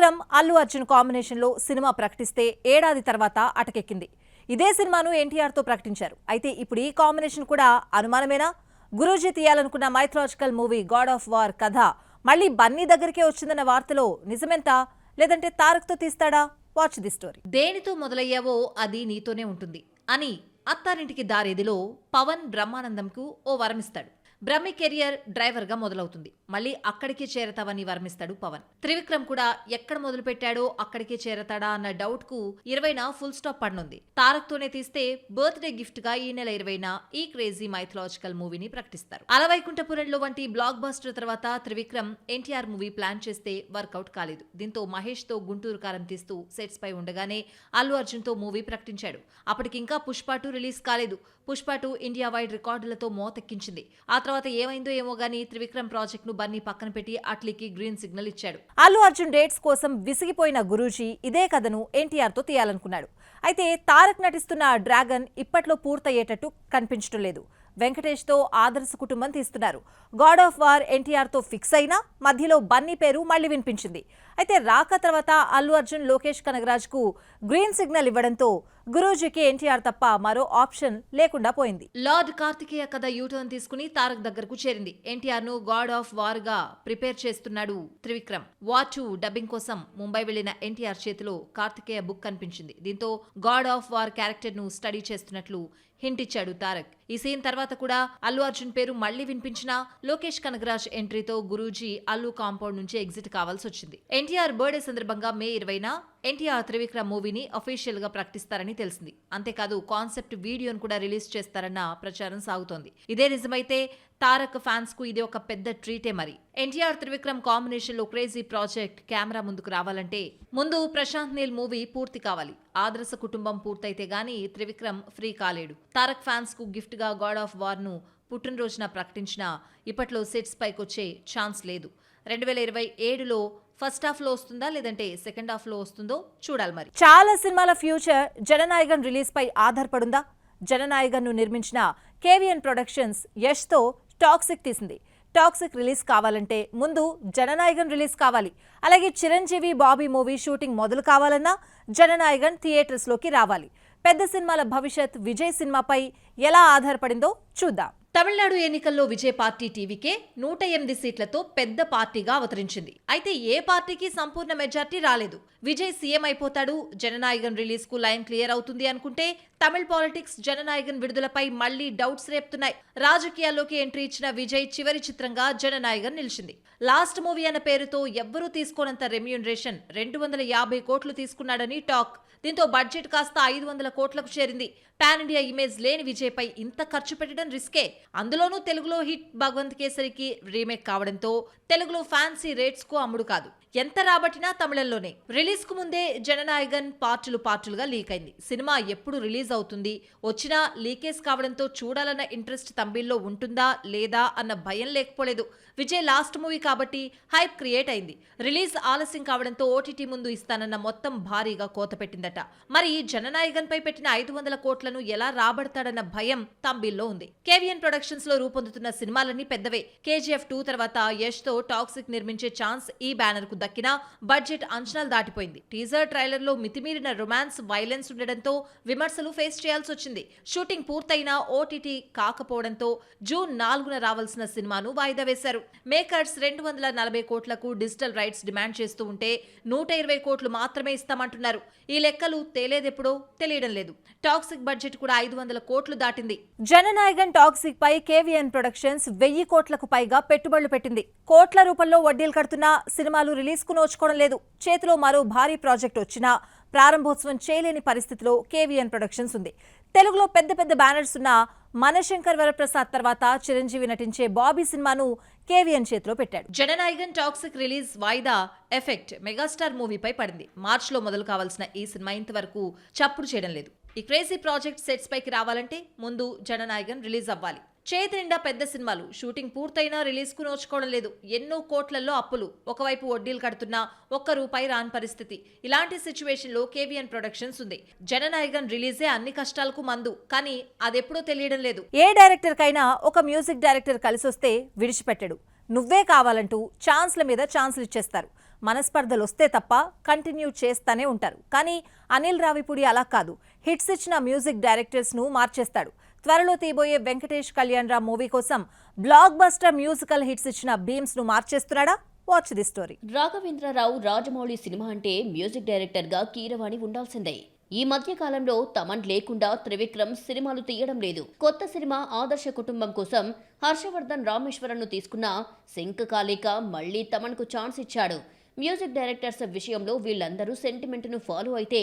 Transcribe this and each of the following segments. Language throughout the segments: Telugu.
త్రివిక్రమ్ అల్లు అర్జున్ కాంబినేషన్ లో సినిమా ప్రకటిస్తే ఏడాది తర్వాత అటకెక్కింది. ఇదే సినిమాను ఎన్టీఆర్ తో ప్రకటించారు. అయితే ఇప్పుడు ఈ కాంబినేషన్ కూడా అనుమానమేనా? గురూజీ తీయాలనుకున్న mythological movie God of War కథ మళ్ళీ బన్నీ దగ్గరికే వచ్చిందన్న వార్తలో నిజమెంత? లేదంటే తారక్ తో తీస్తాడా? Watch the story. దేనితో మొదలయ్యావో అది నీతోనే ఉంటుంది అని అత్తారింటికి దారేదిలో పవన్ బ్రహ్మానందంకు ఓ వరమిస్తాడు. బ్రహ్మి కెరియర్ డ్రైవర్ గా మొదలవుతుంది. మళ్ళీ అక్కడికే చేరతావని వరమిస్తాడు పవన్. త్రివిక్రమ్ కూడా ఎక్కడ మొదలు పెట్టాడో అక్కడికే చేరతాడా అన్న డౌట్ కు 20న ఫుల్ స్టాప్ పడనుంది. తారక్ తోనే తీస్తే బర్త్డే గిఫ్ట్ గా ఈ నెల 20న ఈ క్రేజీ మైథలాజికల్ మూవీని ప్రకటిస్తారు. అలవైకుంఠపురంలో వంటి బ్లాక్ బస్టర్ తర్వాత త్రివిక్రమ్ ఎన్టీఆర్ మూవీ ప్లాన్ చేస్తే వర్కౌట్ కాలేదు. దీంతో మహేష్ తో గుంటూరు కారం తీస్తూ సెట్స్ పై ఉండగానే అల్లు అర్జున్ తో మూవీ ప్రకటించాడు. అప్పటికింకా పుష్ప 2 రిలీజ్ కాలేదు. పుష్ప 2 ఇండియా వైడ్ రికార్డులతో మోతెక్కించింది. ఆ తర్వాత ఏమైందో ఏమో గానీ త్రివిక్రమ్ ప్రాజెక్ట్ ను బన్నీ పక్కన పెట్టి అట్లీకి గ్రీన్ సిగ్నల్ ఇచ్చాడు. అల్లు అర్జున్ డేట్స్ కోసం విసిగిపోయిన గురూజీ ఇదే కథను ఎన్టీఆర్ తో తీయాలనుకున్నాడు. అయితే తారక్ నటిస్తున్న డ్రాగన్ ఇప్పట్లో పూర్తయ్యేటట్టు కనిపించడం లేదు. వెంకటేష్ తో ఆదర్శ కుటుంబం తీస్తున్నారు. గాడ్ ఆఫ్ వార్ ఎన్టీఆర్ తో ఫిక్స్ అయినా మధ్యలో బన్నీ పేరు మళ్లీ వినిపించింది. అయితే రాక తర్వాత అల్లు అర్జున్ లోకేష్ కనగరాజ్ కు గ్రీన్ సిగ్నల్ ఇవ్వడంతో గురూజీకి ఎన్టీఆర్ తప్ప మరో ఆప్షన్ లేకుండా పోయింది. లార్డ్ కార్తికేయ కథ యూటర్న్ తీసుకుని తారక్ దగ్గరకు చేరింది. ఎన్టీఆర్ ను గాడ్ ఆఫ్ వార్ గా ప్రిపేర్ చేస్తున్నాడు త్రివిక్రమ్. వార్ 2 డబ్బింగ్ కోసం ముంబై వెళ్లిన ఎన్టీఆర్ చేతిలో కార్తికేయ బుక్ కనిపించింది. దీంతో గాడ్ ఆఫ్ వార్ క్యారెక్టర్ ను స్టడీ చేస్తున్నట్లు హింట్ ఇచ్చాడు తారక్. ఈ సీన్ తర్వాత కూడా అల్లు అర్జున్ పేరు మళ్లీ వినిపించినా లోకేష్ కనగరాజ్ ఎంట్రీతో గురూజీ అల్లు కాంపౌండ్ నుంచి ఎగ్జిట్ కావాల్సి వచ్చింది. ఎన్టీఆర్ బర్త్డే సందర్భంగా మే 20న ఎన్టీఆర్ త్రివిక్రమ్ మూవీని అఫీషియల్ గా ప్రకటిస్తారని తెలిసింది. అంతేకాదు కాన్సెప్ట్ వీడియోను కూడా రిలీజ్ చేస్తారన్న ప్రచారం సాగుతోంది. ఇదే నిజమైతే తారక్ ఫ్యాన్స్ కు ఇది ఒక పెద్ద ట్రీటే. మరి ఎన్టీఆర్ త్రివిక్రమ్ కాంబినేషన్ లో క్రేజీ ప్రాజెక్ట్ కెమెరా ముందుకు రావాలంటే ముందు ప్రశాంత్ నీల్ మూవీ పూర్తి కావాలి. ఆదర్శ కుటుంబం పూర్తయితే గానీ త్రివిక్రమ్ ఫ్రీ కాలేడు. తారక్ ఫ్యాన్స్ కు గిఫ్ట్ గా గాడ్ ఆఫ్ వార్ ను పుట్టినరోజున ప్రకటించినా ఇప్పట్లో సెట్స్ పైకొచ్చే ఛాన్స్ లేదు. 2027లో ఫస్ట్ హాఫ్ లో వస్తుందా లేదంటే సెకండ్ హాఫ్ లో వస్తుందో చూడాలి. మరి చాలా సినిమాల ఫ్యూచర్ జననాయగన్ రిలీజ్ పై ఆధారపడుందా? జననాయగన్ ను నిర్మించిన కేవీఎన్ ప్రొడక్షన్స్ యష్ తో టాక్సిక్ తీసింది. టాక్సిక్ రిలీజ్ కావాలంటే ముందు జననాయగన్ రిలీజ్ కావాలి. అలాగే చిరంజీవి బాబీ మూవీ షూటింగ్ మొదలు కావాలన్నా జననాయగన్ థియేటర్స్ లోకి రావాలి. పెద్ద సినిమాల భవిష్యత్ విజయ్ సినిమాపై ఎలా ఆధారపడిందో చూద్దాం. తమిళనాడు ఎన్నికల్లో విజయ్ పార్టీ టీవీకే 108 సీట్లతో పెద్ద పార్టీగా అవతరించింది. అయితే ఏ పార్టీకి సంపూర్ణ మెజార్టీ రాలేదు. విజయ్ సీఎం అయిపోతాడు, జననాయగన్ రిలీజ్ కు లైన్ క్లియర్ అవుతుంది అనుకుంటే తమిళ పాలిటిక్స్ జననాయగన్ విడుదలపై మళ్లీ డౌట్స్ రేపుతున్నాయి. రాజకీయాల్లోకి ఎంట్రీ ఇచ్చిన విజయ్ చివరి చిత్రంగా జననాయగన్ నిలిచింది. లాస్ట్ మూవీ అన్న పేరుతో ఎవ్వరూ తీసుకోనంత రెమ్యూనరేషన్ 250 కోట్లు తీసుకున్నాడని టాక్. దీంతో బడ్జెట్ కాస్త 500 కోట్లకు చేరింది. పాన్ ఇండియా ఇమేజ్ లేని విజయ్ పై ఇంత ఖర్చు పెట్టడం రిస్కే. అందులోనూ తెలుగులో హిట్ భగవంత్ కేసరికి రీమేక్ కావడంతో తెలుగులో ఫ్యాన్సీ రేట్స్ కు అమ్ముడు కాదు. ఎంత రాబట్టినా తమిళంలోనే. రిలీజ్ కు ముందే జననాయగన్ పార్టులుగా లీక్ అయింది. సినిమా ఎప్పుడు రిలీజ్ అవుతుంది, వచ్చినా లీకేజ్ కావడంతో చూడాలన్న ఇంట్రెస్ట్ తమిళ్లో ఉంటుందా లేదా అన్న భయం లేకపోలేదు. విజయ్ లాస్ట్ మూవీ కాబట్టి హైప్ క్రియేట్ అయింది. రిలీజ్ ఆలస్యం కావడంతో ఓటీటీ ముందు ఇస్తానన్న మొత్తం భారీగా కోత పెట్టిందట. మరి జననాయగన్ పై పెట్టిన 500 కోట్లను ఎలా రాబడతాడన్న భయం తమిళ్లో ఉంది. కేవీఎన్ ప్రొడక్షన్స్ లో రూపొందుతున్న సినిమాలన్నీ పెద్దవే. కేజీఎఫ్ 2 తర్వాత యష్ తో టాక్సిక్ నిర్మించే ఛాన్స్ ఈ బ్యానర్ కు దక్కినా బడ్జెట్ అంచనాలు దాటిపోయింది. టీజర్ ట్రైలర్ లో మితిమీరిన రొమాన్స్, వైలెన్స్ ఉండడంతో విమర్శలు ఫేస్ చేయాల్సి వచ్చింది. షూటింగ్ పూర్తయినా ఓటీటీ కాకపోవడంతో జూన్ 4న రావాల్సిన సినిమాను వాయిదా వేశారు. మేకర్స్ 240 కోట్లకు డిజిటల్ రైట్స్ డిమాండ్ చేస్తూ ఉంటే 120 కోట్లు మాత్రమే ఇస్తామంటున్నారు. ఈ లెక్కలు తేలేదెప్పుడో తెలియడం లేదు. టాక్సిక్ బడ్జెట్ కూడా 500 కోట్లు దాటింది. జననాయగన్ టాక్సిక్ పై కేవీఎన్ ప్రొడక్షన్స్ 1000 కోట్లకు పైగా పెట్టుబడులు పెట్టింది. కోట్ల రూపంలో వడ్డీలు కడుతున్నా సినిమాలు రిలీజ్ కు నోచుకోవడం లేదు. చేతిలో మరో భారీ ప్రాజెక్ట్ వచ్చినా ప్రారంభోత్సవం చేయలేని పరిస్థితిలో కేవీఎన్ ప్రొడక్షన్స్ ఉంది. తెలుగులో పెద్ద పెద్ద బ్యానర్స్ ఉన్న మనశంకర్ వరప్రసాద్ తర్వాత చిరంజీవి నటించే బాబీ సినిమాను కేవీఎన్ చేతిలో పెట్టాడు. జననాయగన్ టాక్సిక్ రిలీజ్ వాయిదా ఎఫెక్ట్ మెగాస్టార్ మూవీపై పడింది. మార్చిలో మొదలు కావాల్సిన ఈ సినిమా ఇంతవరకు చప్పుడు చేయడం లేదు. ఈ క్రేజీ ప్రాజెక్ట్ సెట్స్ పైకి రావాలంటే ముందు జననాయగన్ రిలీజ్ అవ్వాలి. చేతి నిండా పెద్ద సినిమాలు షూటింగ్ పూర్తయినా రిలీజ్ కు నోచుకోవడం లేదు. ఎన్నో కోట్లలో అప్పులు, ఒకవైపు వడ్డీలు కడుతున్నా ₹1 రాని పరిస్థితి. ఇలాంటి సిచ్యువేషన్ లో కేవీఎన్ ప్రొడక్షన్స్ ఉంది. జననాయగన్ రిలీజే అన్ని కష్టాలకు మందు, కానీ అదెప్పుడో తెలియడం లేదు. ఏ డైరెక్టర్ కైనా ఒక మ్యూజిక్ డైరెక్టర్ కలిసొస్తే విడిచిపెట్టడు. నువ్వే కావాలంటూ ఛాన్స్ల మీద ఛాన్స్లు ఇచ్చేస్తారు. మనస్పర్ధలు వస్తే తప్ప కంటిన్యూ చేస్తానే ఉంటారు. కానీ అనిల్ రావిపూడి అలా కాదు. హిట్స్ ఇచ్చిన మ్యూజిక్ డైరెక్టర్స్ను మార్చేస్తాడు. త్వరలో తీయబోయే వెంకటేష్ కళ్యాణ్ రామ్ మూవీ కోసం బ్లాక్ బస్టర్ మ్యూజికల్ హిట్స్ ఇచ్చిన భీమ్స్ ను మార్చేస్తున్నాడా? Watch the story. Raghavendra Rao Rajamouli cinema అంటే మ్యూజిక్ డైరెక్టర్ గా కీరవాణి ఉండాల్సిందే. ఈ మధ్య కాలంలో తమన్ లేకుండా త్రివిక్రమ్ సినిమాలు తీయడం లేదు. కొత్త సినిమా ఆదర్శ కుటుంబం కోసం హర్షవర్ధన్ రామేశ్వరన్ను తీసుకున్న సింక్ కాలేక మళ్లీ తమన్ కు ఛాన్స్ ఇచ్చాడు. మ్యూజిక్ డైరెక్టర్స్ విషయంలో వీళ్ళందరూ సెంటిమెంట్ను ఫాలో అయితే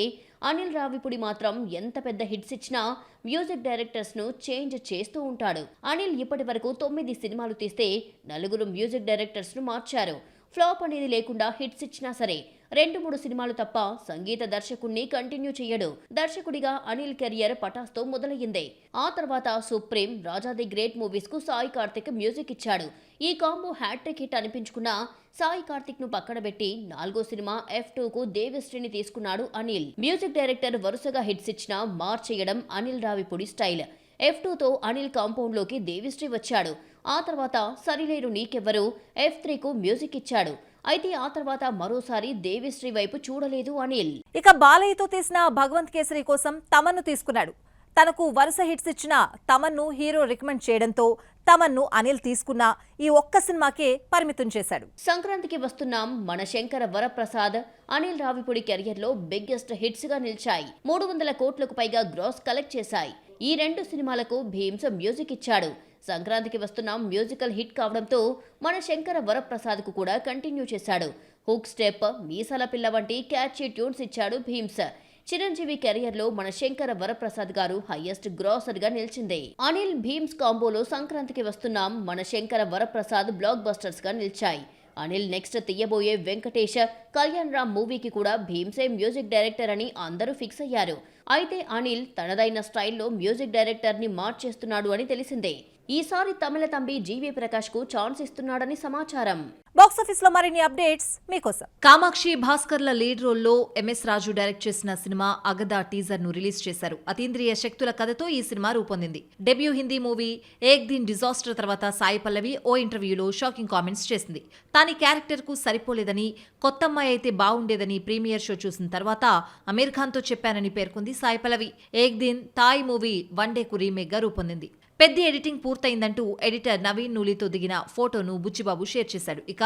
అనిల్ రావిపూడి మాత్రం ఎంత పెద్ద హిట్స్ ఇచ్చినా మ్యూజిక్ డైరెక్టర్స్ ను చేంజ్ చేస్తూ ఉంటాడు. అనిల్ ఇప్పటి వరకు 9 సినిమాలు తీస్తే 4 మ్యూజిక్ డైరెక్టర్స్ ను మార్చారు. ఫ్లాప్ అనేది లేకుండా హిట్స్ ఇచ్చినా సరే 2-3 సినిమాలు తప్ప సంగీత దర్శకుణ్ణి కంటిన్యూ చేయడు. దర్శకుడిగా అనిల్ కెరియర్ పటాస్తో మొదలయ్యింది. ఆ తర్వాత Supreme, Raja the great movies కు సాయి కార్తిక్ మ్యూజిక్ ఇచ్చాడు. ఈ కాంబో హ్యాట్రిక్ హిట్ అనిపించుకున్న సాయి కార్తిక్ ను పక్కన పెట్టి 4వ సినిమా F2 కు దేవిశ్రీని తీసుకున్నాడు అనిల్. మ్యూజిక్ డైరెక్టర్ వరుసగా హిట్స్ ఇచ్చినా మార్చేయడం అనిల్ రావిపూడి స్టైల్. F2తో అనిల్ కాంపౌండ్ లోకి దేవిశ్రీ వచ్చాడు. ఆ తర్వాత సరిలేరు నీకెవ్వరు F3కు మ్యూజిక్ ఇచ్చాడు. అయితే ఆ తర్వాత మరోసారి దేవిశ్రీ వైపు చూడలేదు అనిల్. ఇక బాలయ్యతో తీసిన భగవంత్ కేసరి కోసం తమన్ను తీసుకున్నాడు. తనకు వరుస హిట్స్ ఇచ్చిన తమన్ను హీరో రికమెండ్ చేయడంతో తమన్ను అనిల్ తీసుకున్న ఈ ఒక్క సినిమాకే పరిమితం చేశాడు. సంక్రాంతికి వస్తున్నాం మన శంకర వరప్రసాద్, అనిల్ రావిపూడి కెరియర్ లో బిగ్గెస్ట్ హిట్స్ గా నిలిచాయి. 300 కోట్లకు పైగా గ్రాస్ కలెక్ట్ చేశాయి. ఈ 2 సినిమాలకు భీమ్స్ మ్యూజిక్ ఇచ్చాడు. సంక్రాంతికి వస్తున్నాం మ్యూజికల్ హిట్ కావడంతో మన శంకర వరప్రసాద్ కు కూడా కంటిన్యూ చేశాడు. హుక్ స్టెప్, మీసాల పిల్ల వంటి క్యాచీ ట్యూన్స్ ఇచ్చాడు భీమ్స్. చిరంజీవి కెరియర్ లో మన శంకర వరప్రసాద్ గారు హైయెస్ట్ గ్రాసర్ గా నిలిచింది. అనిల్ భీమ్స్ కాంబోలో సంక్రాంతికి వస్తున్నాం మన శంకర వరప్రసాద్ బ్లాక్ బస్టర్స్ గా నిలిచాయి. అనిల్ నెక్స్ట్ తీయబోయే వెంకటేష్ కళ్యాణ్ రామ్ మూవీకి కూడా భీమ్సే మ్యూజిక్ డైరెక్టర్ అని అందరూ ఫిక్స్ అయ్యారు. అయితే అనిల్ తనదైన స్టైల్లో మ్యూజిక్ డైరెక్టర్ ని మార్చేస్తున్నాడు అని తెలిసిందే. ఈసారి తమిళ తంబి జీవి ప్రకాష్ కు ఛాన్స్ ఇస్తున్నాడని సమాచారం. బాక్సాఫీస్ లో మరిన్ని అప్డేట్స్ మీకోసం. కామాక్షి భాస్కర్ల లీడ్ రోల్లో ఎంఎస్ రాజు డైరెక్ట్ చేసిన సినిమా అగదా టీజర్ ను రిలీజ్ చేశారు. అతీంద్రియ శక్తుల కథతో ఈ సినిమా రూపొందింది. డెబ్యూ హిందీ మూవీ ఏక్ దిన్ డిజాస్టర్ తర్వాత సాయి పల్లవి ఓ ఇంటర్వ్యూలో షాకింగ్ కామెంట్స్ చేసింది. తాని క్యారెక్టర్ కు సరిపోలేదని, కొత్తమ్మాయి అయితే బాగుండేదని ప్రీమియర్ షో చూసిన తర్వాత అమీర్ ఖాన్ తో చెప్పానని పేర్కొంది సాయి పల్లవి. ఏక్ దిన్ తాయ్ మూవీ వన్ డే కు రీమేక్ గా రూపొందింది. పెద్ద ఎడిటింగ్ పూర్తయిందంటూ ఎడిటర్ నవీన్ నూలితో దిగిన ఫోటోను బుచ్చిబాబు షేర్ చేశాడు. ఇక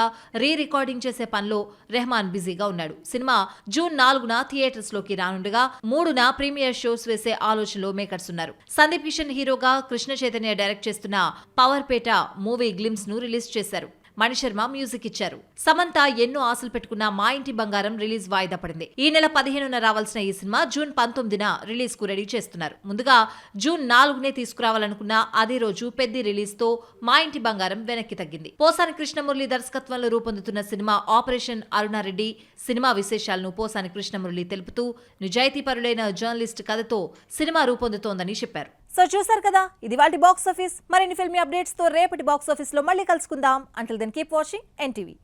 రికార్డింగ్ చేసే పనిలో రెహమాన్ బిజీగా ఉన్నాడు. సినిమా జూన్ 4న థియేటర్స్ లోకి రానుండగా 3న ప్రీమియర్ షోస్ వేసే ఆలోచనలో మేకర్స్ ఉన్నారు. సందీప్ కిషన్ హీరోగా కృష్ణ చైతన్య డైరెక్ట్ చేస్తున్న పవర్ పేట మూవీ గ్లిమ్స్ ను రిలీజ్ చేశారు. మణిశర్మ మ్యూజిక్ ఇచ్చారు. సమంత ఎన్నో ఆశలు పెట్టుకున్న మా ఇంటి బంగారం రిలీజ్ వాయిదా పడింది. ఈ నెల 15న రావాల్సిన ఈ సినిమా జూన్ 19న రిలీజ్ కు రెడీ చేస్తున్నారు. ముందుగా జూన్ 4నే తీసుకురావాలనుకున్న అదే రోజు పెద్ద రిలీజ్ తో మా ఇంటి బంగారం వెనక్కి తగ్గింది. పోసాని కృష్ణమురళి దర్శకత్వంలో రూపొందుతున్న సినిమా ఆపరేషన్ అరుణారెడ్డి. సినిమా విశేషాలను పోసాని కృష్ణమురళి తెలుపుతూ నిజాయితీపరులైన జర్నలిస్ట్ కథతో సినిమా రూపొందుతోందని చెప్పారు. సో చూసారు కదా, ఇది వాటి బాక్స్ ఆఫీస్. మరిన్ని ఫిల్మీ అప్డేట్స్ తో రేపటి బాక్స్ ఆఫీస్ లో మళ్ళీ కలుసుకుందాం. Until then keep watching NTV.